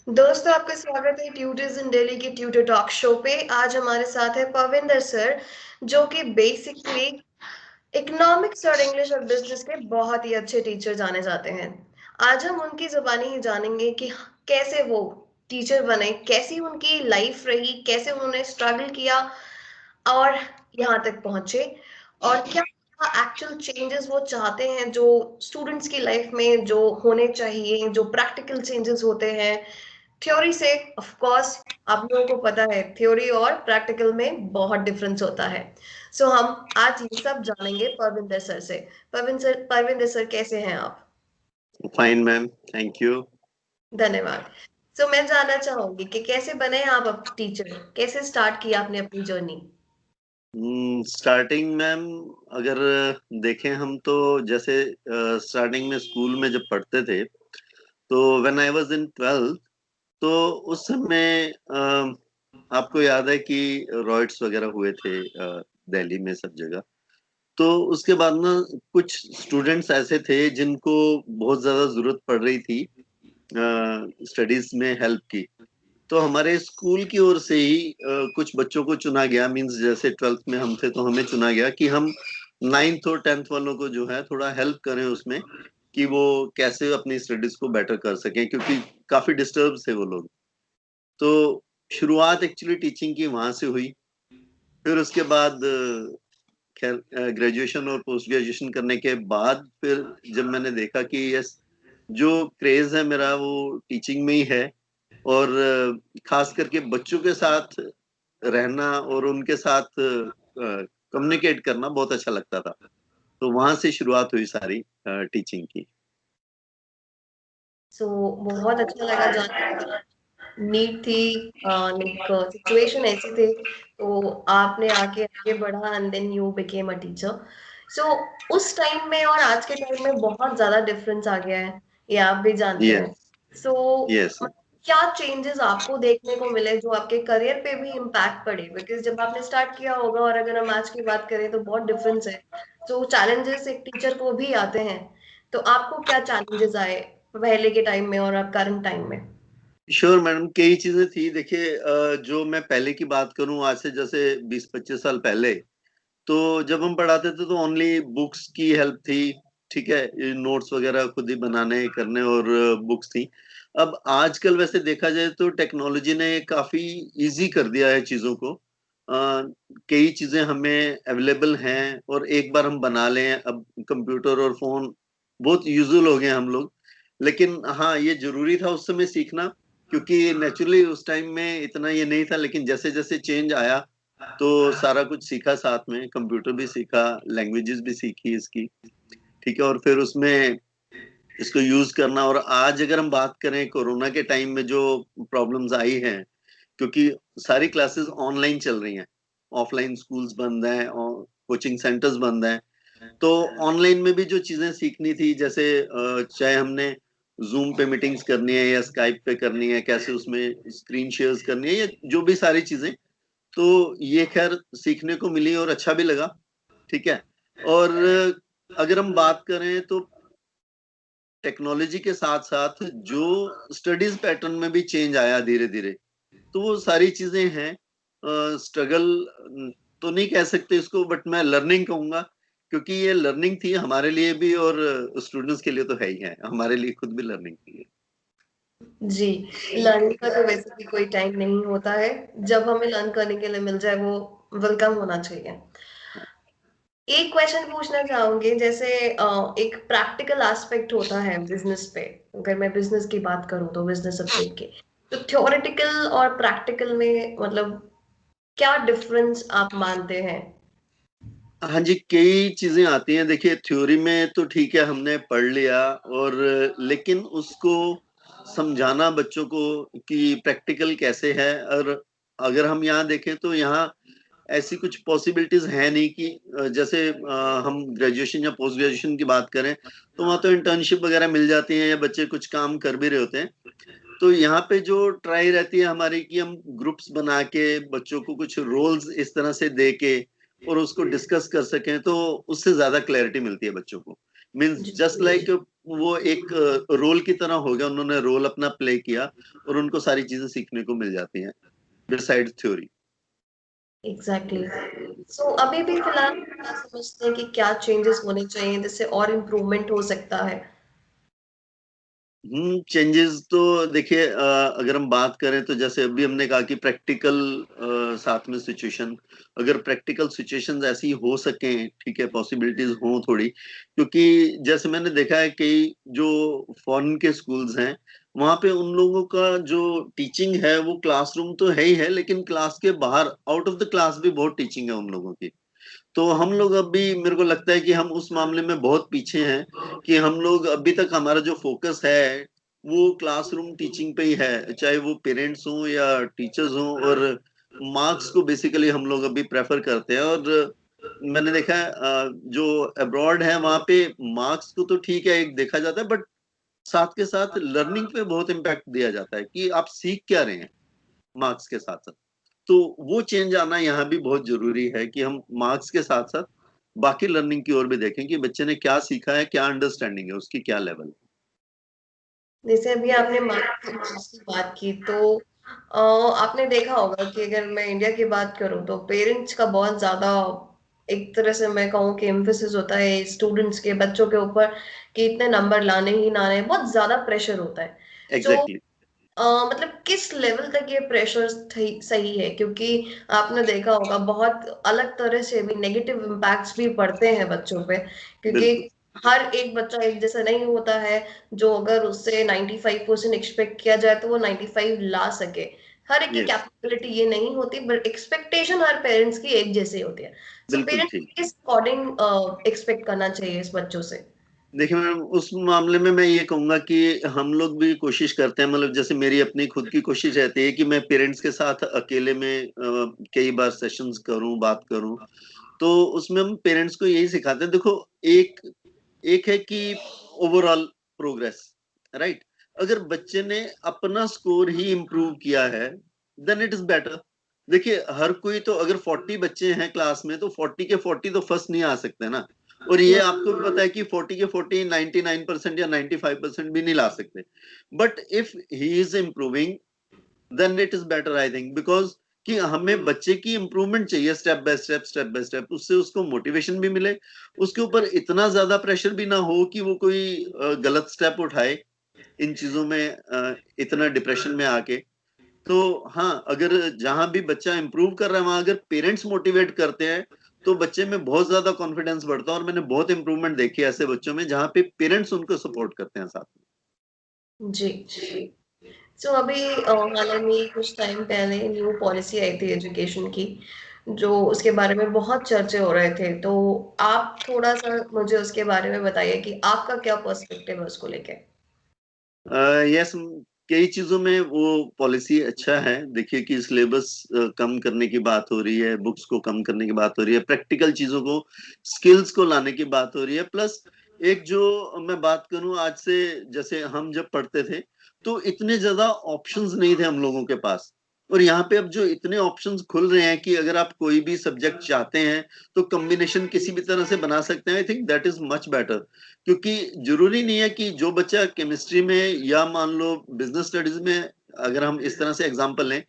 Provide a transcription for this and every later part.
दोस्तों, आपका स्वागत है ट्यूटर्स इन दिल्ली के ट्यूटर टॉक शो पे। आज हमारे साथ है पविंदर सर, जो कि बेसिकली इकोनॉमिक्स और इंग्लिश और बिजनेस के बहुत ही अच्छे टीचर जाने जाते हैं। आज हम उनकी जुबानी ही जानेंगे कि कैसे वो टीचर बने, कैसी उनकी लाइफ रही, कैसे उन्होंने स्ट्रगल किया और यहाँ तक पहुंचे, और क्या एक्चुअल चेंजेस वो चाहते हैं जो स्टूडेंट्स की लाइफ में जो होने चाहिए, जो प्रैक्टिकल चेंजेस होते हैं। थ्योरी से ऑफ कोर्स आप लोगों को पता है, थ्योरी और प्रैक्टिकल में बहुत डिफरेंस होता है। सो हम आज ये सब जानेंगे परविंदर सर से। परविंदर सर, कैसे हैं आप? Fine ma'am, thank you. धन्यवाद। सो मैं जानना चाहूंगी कि कैसे बने आप अब टीचर, कैसे स्टार्ट किया आपने अपनी जर्नी? स्टार्टिंग मैम, अगर देखें हम तो जैसे स्टार्टिंग में स्कूल में जब पढ़ते थे तो when I was in 12th, तो उस समय आपको याद है कि रॉयट्स वगैरह हुए थे दिल्ली में सब जगह। तो उसके बाद ना कुछ स्टूडेंट्स ऐसे थे जिनको बहुत ज्यादा जरूरत पड़ रही थी स्टडीज में हेल्प की। तो हमारे स्कूल की ओर से ही कुछ बच्चों को चुना गया। मींस जैसे 12th में हम थे तो हमें चुना गया कि हम 9th और 10th वालों को जो है थोड़ा हेल्प करें उसमें, कि वो कैसे अपनी स्टडीज को बेटर कर सकें, क्योंकि काफी डिस्टर्ब थे वो लोग। तो शुरुआत एक्चुअली टीचिंग की वहां से हुई। फिर उसके बाद खैर ग्रेजुएशन और पोस्ट ग्रेजुएशन करने के बाद फिर जब मैंने देखा कि यस, जो क्रेज है मेरा वो टीचिंग में ही है, और खास करके बच्चों के साथ रहना और उनके साथ कम्युनिकेट करना बहुत अच्छा लगता था। तो वहां से शुरुआत हुई सारी टीचिंग की। सो बहुत अच्छा लगा जान के। नीड थी, लाइक सिचुएशन ऐसी थी, तो आपने आके आगे बढ़ा and then you became a teacher. So उस टाइम में और आज के टाइम में बहुत ज्यादा डिफरेंस आ गया है, ये आप भी जानते हैं। Yes, so yes. क्या चेंजेस आपको देखने को मिले जो आपके करियर पे भी इम्पैक्ट पड़े? बिकॉज जब आपने स्टार्ट किया होगा और अगर हम आज की बात करें तो बहुत डिफरेंस है। तो चैलेंजेस एक टीचर को भी आते हैं, तो आपको क्या चैलेंजेस आए पहले के टाइम में और अब करंट टाइम में? श्योर मैडम, कई चीजें थी। देखिए, जो मैं पहले की बात करूं आज से जैसे 20-25 साल पहले, तो जब हम पढ़ाते थे तो ओनली बुक्स की हेल्प थी। ठीक है, नोट्स वगैरह खुद ही बनाने करने और बुक्स थी। अब आजकल वैसे देखा जाए तो टेक्नोलॉजी ने काफी इजी कर दिया है चीजों को। कई चीजें हमें अवेलेबल हैं और एक बार हम बना लें। अब कंप्यूटर और फोन बहुत यूजुअल हो गए हैं हम लोग। लेकिन हाँ, ये जरूरी था उस समय सीखना, क्योंकि नेचुरली उस टाइम में इतना ये नहीं था। लेकिन जैसे जैसे चेंज आया तो सारा कुछ सीखा, साथ में कंप्यूटर भी सीखा, लैंग्वेजेस भी सीखी इसकी। ठीक है, और फिर उसमें इसको यूज करना। और आज अगर हम बात करें कोरोना के टाइम में जो प्रॉब्लम्स आई हैं, क्योंकि सारी क्लासेस ऑनलाइन चल रही हैं, ऑफलाइन स्कूल्स बंद हैं और कोचिंग सेंटर्स बंद हैं। तो ऑनलाइन में भी जो चीजें सीखनी थी, जैसे चाहे हमने जूम पे मीटिंग्स करनी है या स्काइप पे करनी है, कैसे उसमें स्क्रीन शेयर्स करनी है, या जो भी सारी चीजें, तो ये खैर सीखने को मिली और अच्छा भी लगा। ठीक है। और अगर हम बात करें तो टेक्नोलॉजी के साथ साथ जो स्टडीज पैटर्न में भी चेंज आया धीरे धीरे, तो वो सारी चीजें हैं। स्ट्रगल तो नहीं कह सकते इसको, बट मैं लर्निंग कहूंगा, क्योंकि ये लर्निंग थी हमारे लिए भी और स्टूडेंट्स के लिए तो है ही है, हमारे लिए खुद भी लर्निंग थी। जी, लर्निंग का तो वैसे भी कोई टाइम नहीं होता है। जब हमें लर्न करने के लिए मिल जाए वो वेलकम होना चाहिए। एक क्वेश्चन पूछना चाहूंगी, जैसे एक प्रैक्टिकल एस्पेक्ट होता है बिजनेस पे। अगर मैं बिजनेस की बात करूं तो बिजनेस सब्जेक्ट के, तो थ्योरेटिकल और प्रैक्टिकल में मतलब क्या डिफरेंस आप मानते हैं? हाँ जी, कई चीजें आती हैं। देखिए, थ्योरी में तो ठीक है, हमने पढ़ लिया, और लेकिन उसको समझाना बच्चों को कि प्रैक्टिकल कैसे है। और अगर हम यहाँ देखें तो यहाँ ऐसी कुछ पॉसिबिलिटीज है नहीं कि जैसे हम ग्रेजुएशन या पोस्ट ग्रेजुएशन की बात करें तो वहाँ तो इंटर्नशिप वगैरह मिल जाती है या बच्चे कुछ काम कर भी रहे होते हैं। तो यहाँ पे जो ट्राई रहती है हमारी कि हम ग्रुप्स बना के बच्चों को कुछ रोल्स इस तरह से दे के और उसको डिस्कस कर सकें, तो उससे ज्यादा क्लैरिटी मिलती है बच्चों को। मीन्स जी, जस्ट लाइक वो एक रोल की तरह हो गया, उन्होंने रोल अपना प्ले किया और उनको सारी चीजें सीखने को मिल जाती हैं बिसाइड थ्योरी। एग्जैक्टली। सो अभी भी फिलहाल क्या समझते हैं कि क्या चेंजेस होने चाहिए जिससे और इम्प्रूवमेंट हो सकता है? चेंजेस तो देखिए, अगर हम बात करें तो जैसे अभी हमने कहा कि प्रैक्टिकल साथ में सिचुएशन, अगर प्रैक्टिकल सिचुएशंस ऐसी हो सके, ठीक है, पॉसिबिलिटीज हो थोड़ी, क्योंकि जैसे मैंने देखा है कई जो फॉरेन के स्कूल्स हैं, वहां पे उन लोगों का जो टीचिंग है वो क्लासरूम तो है ही है, लेकिन क्लास के बाहर आउट ऑफ द क्लास भी बहुत टीचिंग है उन लोगों की। तो हम लोग अभी, मेरे को लगता है कि हम उस मामले में बहुत पीछे हैं, कि हम लोग अभी तक हमारा जो फोकस है वो क्लासरूम टीचिंग पे ही है, चाहे वो पेरेंट्स हों या टीचर्स हों, और मार्क्स को बेसिकली हम लोग अभी प्रेफर करते हैं। और मैंने देखा है जो अब्रॉड है वहां पे मार्क्स को तो ठीक है एक देखा जाता है, बट साथ के साथ लर्निंग पे बहुत इम्पैक्ट दिया जाता है कि आप सीख क्या रहे हैं मार्क्स के साथ साथ। तो वो चेंज आना यहाँ भी बहुत जरूरी है कि हम मार्क्स के साथ साथ बाकी लर्निंग की ओर भी देखें कि बच्चे ने क्या सीखा है, क्या अंडरस्टैंडिंग है उसकी, क्या लेवल है। जैसे अभी आपने मार्क्स की बात की तो आपने देखा होगा कि अगर मैं इंडिया की बात करूं तो पेरेंट्स का बहुत ज्यादा, एक तरह से मैं कहूँ कि एम्फेसिस होता है स्टूडेंट्स के, बच्चों के ऊपर कि इतने नंबर लाने ही ना आने, बहुत ज्यादा प्रेशर होता है। तो एग्जैक्टली। मतलब किस लेवल तक ये प्रेशर सही है? क्योंकि आपने देखा होगा बहुत अलग तरह से भी नेगेटिव इम्पैक्ट्स भी पड़ते हैं बच्चों पे, क्योंकि बिल्कुल हर एक बच्चा एक जैसा नहीं होता है। जो अगर उससे 95% एक्सपेक्ट किया जाए तो वो 95 ला सके, हर एक की यस, कैपेबिलिटी ये नहीं होती, बट एक्सपेक्टेशन हर पेरेंट्स की एक जैसी होती है। सो बिल्कुल पेरेंट्स ठीक। किस अकॉर्डिंग एक्सपेक्ट करना चाहिए इस बच्चों से? देखिए मैम, उस मामले में मैं ये कहूंगा कि हम लोग भी कोशिश करते हैं, मतलब जैसे मेरी अपनी खुद की कोशिश रहती है कि मैं पेरेंट्स के साथ अकेले में कई बार सेशंस करूं, बात करूं। तो उसमें हम पेरेंट्स को यही सिखाते हैं, देखो, एक एक है कि ओवरऑल प्रोग्रेस, राइट। अगर बच्चे ने अपना स्कोर ही इम्प्रूव किया है देन इट इज बेटर। देखिए हर कोई तो, अगर 40 बच्चे हैं क्लास में तो 40 के 40 तो फर्स्ट नहीं आ सकते ना। और ये आपको भी पता है कि 40 के 40 99% या 95% भी नहीं ला सकते। But if he is improving then it is better, I think, because कि हमें बच्चे की इंप्रूवमेंट चाहिए step by step, step by step, उससे उसको मोटिवेशन भी मिले, उसके ऊपर इतना ज्यादा प्रेशर भी ना हो कि वो कोई गलत स्टेप उठाए इन चीजों में, इतना डिप्रेशन में आके। तो हाँ, अगर जहां भी बच्चा इंप्रूव कर रहा है वहां अगर पेरेंट्स मोटिवेट करते हैं तो बच्चे में बहुत ज्यादा कॉन्फिडेंस बढ़ता है, और मैंने बहुत इंप्रूवमेंट देखी है ऐसे बच्चों में जहां पे पेरेंट्स उनको सपोर्ट करते हैं साथ जी। सो अभी हाल ही में कुछ टाइम पहले न्यू पॉलिसी आई थी एजुकेशन की, जो उसके बारे में बहुत चर्चे हो रहे थे। तो आप थोड़ा सा मुझे उसके बारे में बताइए कि आपका क्या पर्सपेक्टिव है उसको लेके? में। यस, कई चीजों में वो पॉलिसी अच्छा है। देखिए कि सिलेबस कम करने की बात हो रही है, बुक्स को कम करने की बात हो रही है, प्रैक्टिकल चीजों को, स्किल्स को लाने की बात हो रही है। प्लस एक जो मैं बात करूं, आज से जैसे हम जब पढ़ते थे तो इतने ज्यादा ऑप्शंस नहीं थे हम लोगों के पास, और यहाँ पे अब जो इतने ऑप्शंस खुल रहे हैं कि अगर आप कोई भी सब्जेक्ट चाहते हैं तो कॉम्बिनेशन किसी भी तरह से बना सकते हैं। I think that is much better, क्योंकि जरूरी नहीं है कि जो बच्चा केमिस्ट्री में या मान लो बिजनेस स्टडीज में, अगर हम इस तरह से एग्जांपल लें,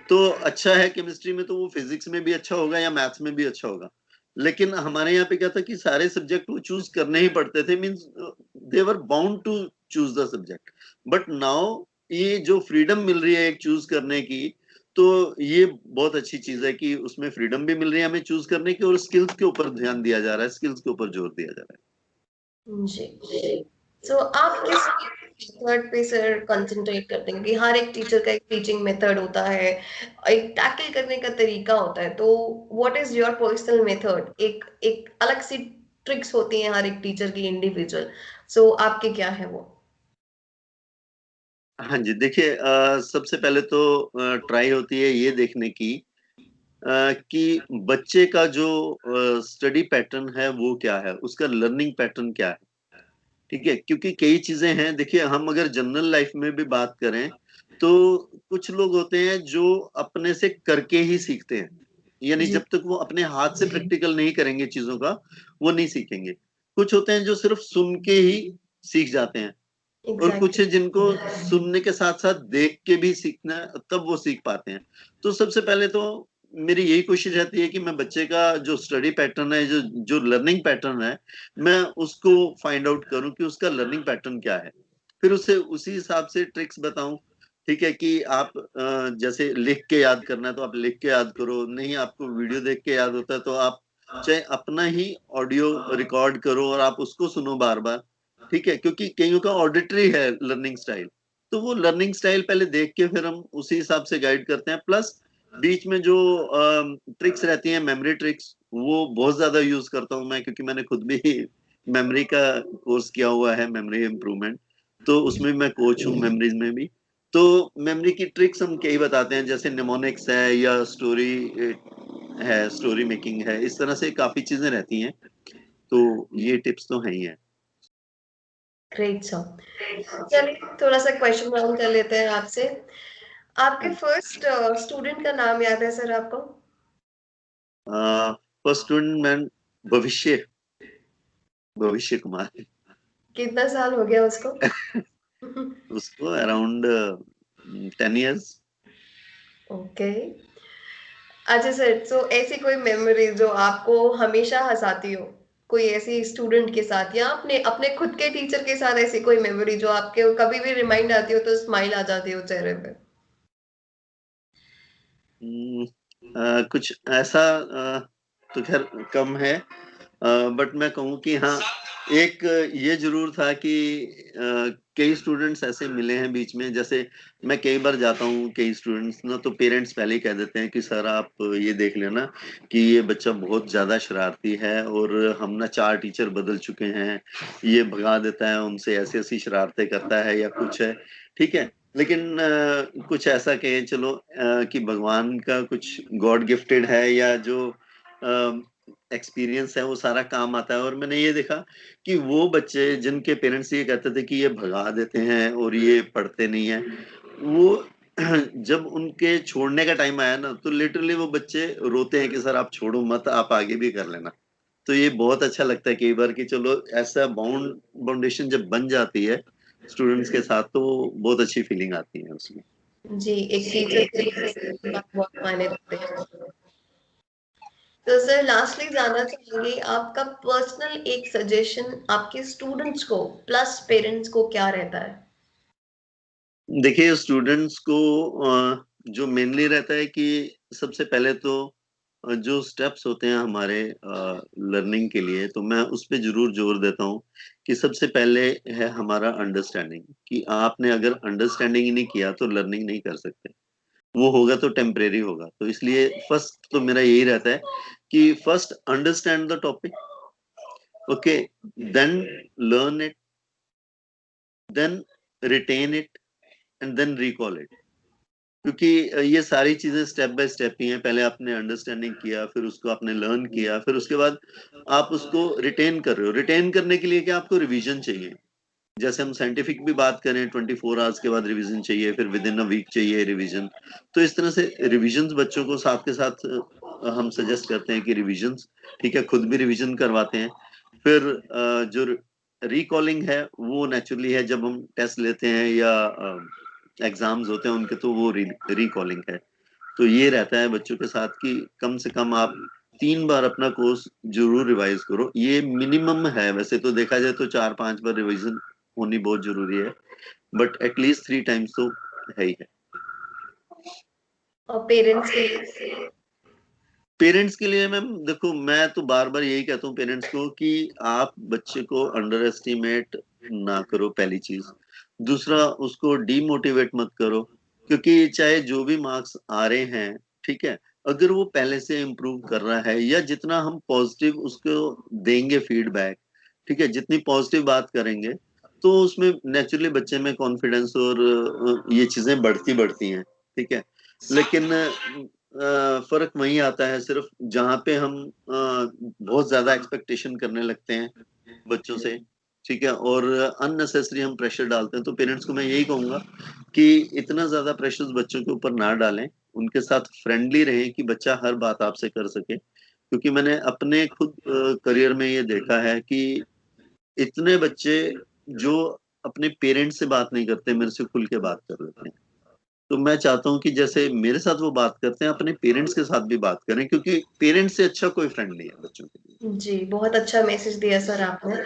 तो अच्छा है केमिस्ट्री में तो वो फिजिक्स में भी अच्छा होगा या मैथ्स में भी अच्छा होगा। लेकिन हमारे यहाँ पे क्या था कि सारे सब्जेक्ट वो चूज करने ही पड़ते थे, means they were bound to choose the subject. But now ये जो फ्रीडम मिल रही है एक चूज करने की, तो ये बहुत अच्छी चीज है कि उसमें फ्रीडम भी मिल रही है हमें चूज करने की, और स्किल्स के ऊपर ध्यान दिया जा रहा है, स्किल्स के ऊपर जोर दिया जा रहा जी। सो आप किस मेथड पे सर कंसंट्रेट करते हैं? कि हर एक टीचर का एक टीचिंग मेथड होता है, एक टैकल करने का तरीका होता है। तो what is your personal method? एक एक अलग सी ट्रिक्स होती हैं हर एक टीचर की इंडिविजुअल। सो आपके क्या है वो? है। हाँ जी, देखिए, सबसे पहले तो ट्राई होती है ये देखने की कि बच्चे का जो स्टडी पैटर्न है वो क्या है, उसका लर्निंग पैटर्न क्या है। ठीक है, क्योंकि कई चीजें हैं, देखिए हम अगर जनरल लाइफ में भी बात करें तो कुछ लोग होते हैं जो अपने से करके ही सीखते हैं, यानी जी। जब तक वो अपने हाथ से प्रैक्टिकल नहीं करेंगे चीजों का, वो नहीं सीखेंगे। कुछ होते हैं जो सिर्फ सुन के ही सीख जाते हैं, और कुछ है एग्जैक्टली। जिनको सुनने के साथ साथ देख के भी सीखना है, तब वो सीख पाते हैं। तो सबसे पहले तो मेरी यही कोशिश रहती है कि मैं बच्चे का जो स्टडी पैटर्न है, जो जो लर्निंग पैटर्न है, मैं उसको फाइंड आउट करूं कि उसका लर्निंग पैटर्न क्या है, फिर उसे उसी हिसाब से ट्रिक्स बताऊं। ठीक है कि आप जैसे लिख के याद करना है तो आप लिख के याद करो, नहीं आपको वीडियो देख के याद होता है तो आप चाहे अपना ही ऑडियो रिकॉर्ड करो और आप उसको सुनो बार बार। ठीक है, क्योंकि कईयों का ऑडिटरी है लर्निंग स्टाइल, तो वो लर्निंग स्टाइल पहले देख के फिर हम उसी हिसाब से गाइड करते हैं। प्लस बीच में जो ट्रिक्स रहती हैं, मेमोरी ट्रिक्स, वो बहुत ज्यादा यूज करता हूँ मैं, क्योंकि मैंने खुद भी मेमोरी का कोर्स किया हुआ है, मेमोरी इम्प्रूवमेंट, तो उसमें मैं कोच हूँ मेमोरीज में भी। तो मेमोरी की ट्रिक्स हम कई बताते हैं, जैसे निमोनिक्स है या स्टोरी है, स्टोरी मेकिंग है, इस तरह से काफी चीजें रहती हैं। तो ये टिप्स तो हैं ही हैं। Great sir. चलिए थोड़ा सा क्वेश्चन राउंड कर लेते हैं आपसे। आपके फर्स्ट स्टूडेंट का नाम याद है सर आपको? फर्स्ट स्टूडेंट मैं भविष्य भविष्य कुमार। कितना साल हो गया उसको? उसको अराउंड 10 years। ओके। अच्छा सर, तो ऐसी कोई मेमोरी जो आपको हमेशा हंसाती हो, कोई ऐसी स्टूडेंट के साथ या अपने अपने खुद के टीचर के साथ, ऐसी कोई मेमोरी जो आपके कभी भी रिमाइंड आती हो तो स्माइल आ जाती हो चेहरे पे? कुछ ऐसा तो खैर कम है, बट मैं कहूँ कि हाँ, एक ये जरूर था कि कई स्टूडेंट्स ऐसे मिले हैं बीच में। जैसे मैं कई बार जाता हूँ, कई स्टूडेंट्स ना तो पेरेंट्स पहले ही कह देते हैं कि सर आप ये देख लेना कि ये बच्चा बहुत ज्यादा शरारती है, और हम ना 4 टीचर बदल चुके हैं, ये भगा देता है उनसे, ऐसी ऐसी शरारतें करता है या कुछ है। ठीक है, लेकिन कुछ ऐसा कहें चलो कि भगवान का कुछ गॉड गिफ्टेड है, या जो एक्सपीरियंस है वो सारा काम आता है। और मैंने ये देखा कि वो बच्चे जिनके पेरेंट्स ये कहते थे कि ये भगा देते हैं और ये पढ़ते नहीं है, वो जब उनके छोड़ने का टाइम आया ना, तो लिटरली वो बच्चे रोते हैं कि सर आप छोड़ो मत, आप आगे भी कर लेना। तो ये बहुत अच्छा लगता है कई बार कि चलो ऐसा बाउंडेशन जब बन जाती है स्टूडेंट्स के साथ, तो बहुत अच्छी फीलिंग आती है उसमें। जी, एक टीचर के लिए बात बहुत मायने रखते हैं। तो सर लास्टली जानना चाहेंगे आपका पर्सनल एक सजेशन आपके स्टूडेंट्स को प्लस पेरेंट्स को क्या रहता है? देखिए स्टूडेंट्स को जो मेनली रहता है कि सबसे पहले तो जो स्टेप्स होते हैं हमारे लर्निंग के लिए, तो मैं उस पे जरूर जोर देता हूँ कि सबसे पहले है हमारा अंडरस्टैंडिंग, कि आपने अगर अंडरस्टैंडिंग ही नहीं किया तो लर्निंग नहीं कर सकते। वो होगा तो टेम्परेरी होगा। तो इसलिए फर्स्ट तो मेरा यही रहता है कि first understand the topic, okay, then learn it, then retain it, and then recall it. क्योंकि ये सारी चीजें स्टेप बाय स्टेप ही हैं। पहले आपने अंडरस्टैंडिंग किया, फिर उसको आपने लर्न किया, फिर उसके बाद आप उसको रिटेन कर रहे हो। रिटेन करने के लिए क्या आपको रिवीजन चाहिए। जैसे हम साइंटिफिक भी बात करें, 24 आवर्स के बाद रिवीजन चाहिए, फिर विद इन अ वीक चाहिए रिवीजन। तो इस तरह से रिवीजन बच्चों को साथ के साथ हम सजेस्ट करते हैं कि रिवीजन, ठीक है, खुद भी रिवीजन करवाते हैं। फिर जो रिकॉलिंग है वो नेचुरली है, जब हम टेस्ट लेते हैं या एग्जाम्स होते हैं उनके, तो वो रिकॉलिंग है। तो ये रहता है बच्चों के साथ कि कम से कम आप 3 बार अपना कोर्स जरूर रिवाइज करो। ये मिनिमम है, वैसे तो देखा जाए तो 4-5 बार रिवीजन होनी बहुत जरूरी है, बट एटलीस्ट 3 टाइम्स तो है ही है। और पेरेंट्स के लिए? पेरेंट्स के लिए मैम देखो, मैं तो बार बार यही कहता हूँ पेरेंट्स को कि आप बच्चे को अंडर एस्टिमेट ना करो, पहली चीज। दूसरा, उसको डीमोटिवेट मत करो, क्योंकि चाहे जो भी मार्क्स आ रहे हैं, ठीक है, अगर वो पहले से इम्प्रूव कर रहा है, या जितना हम पॉजिटिव उसको देंगे फीडबैक, ठीक है, जितनी पॉजिटिव बात करेंगे, तो उसमें नेचुरली बच्चे में कॉन्फिडेंस और ये चीजें बढ़ती बढ़ती हैं। ठीक है, लेकिन फर्क वहीं आता है सिर्फ जहाँ पे हम बहुत ज्यादा एक्सपेक्टेशन करने लगते हैं बच्चों से। ठीक है, और अननेसेसरी हम प्रेशर डालते हैं। तो पेरेंट्स को मैं यही कहूंगा कि इतना ज्यादा प्रेशर बच्चों के ऊपर ना डालें, उनके साथ फ्रेंडली रहें कि बच्चा हर बात आपसे कर सके। क्योंकि मैंने अपने खुद करियर में ये देखा है कि इतने बच्चे जो अपने पेरेंट्स से बात नहीं करते मेरे से खुल के बात कर लेते हैं। तो मैं चाहता हूँ कि जैसे मेरे साथ वो बात करते हैं अपने पेरेंट्स के साथ भी बात करें, क्योंकि पेरेंट्स से अच्छा कोई फ्रेंड नहीं है बच्चों के लिए। जी, बहुत अच्छा मैसेज दिया सर आपने।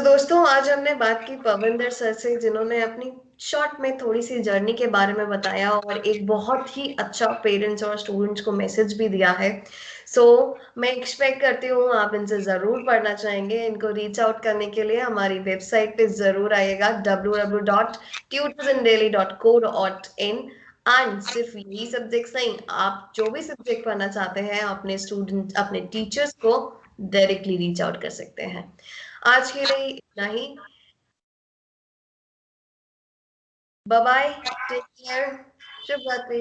दोस्तों, आज हमने बात की पविंदर सर से, जिन्होंने अपनी शॉर्ट में थोड़ी सी जर्नी के बारे में बताया और एक बहुत ही अच्छा पेरेंट्स और स्टूडेंट्स को मैसेज भी दिया है। सो मैं एक्सपेक्ट करती हूँ आप इनसे ज़रूर पढ़ना चाहेंगे। इनको रीच आउट करने के लिए हमारी वेबसाइट पे ज़रूर आइएगा www.tutorsindaily.co.in। एंड सिर्फ यही सब्जेक्ट्स नहीं, आप जो भी सब्जेक्ट पढ़ना चाहते हैं अपने स्टूडेंट अपने टीचर्स को डायरेक्टली रीच आउट कर सकते हैं। आज के लिए इतना ही। बाय बाय, टेक केयर, शुभ रात्रि।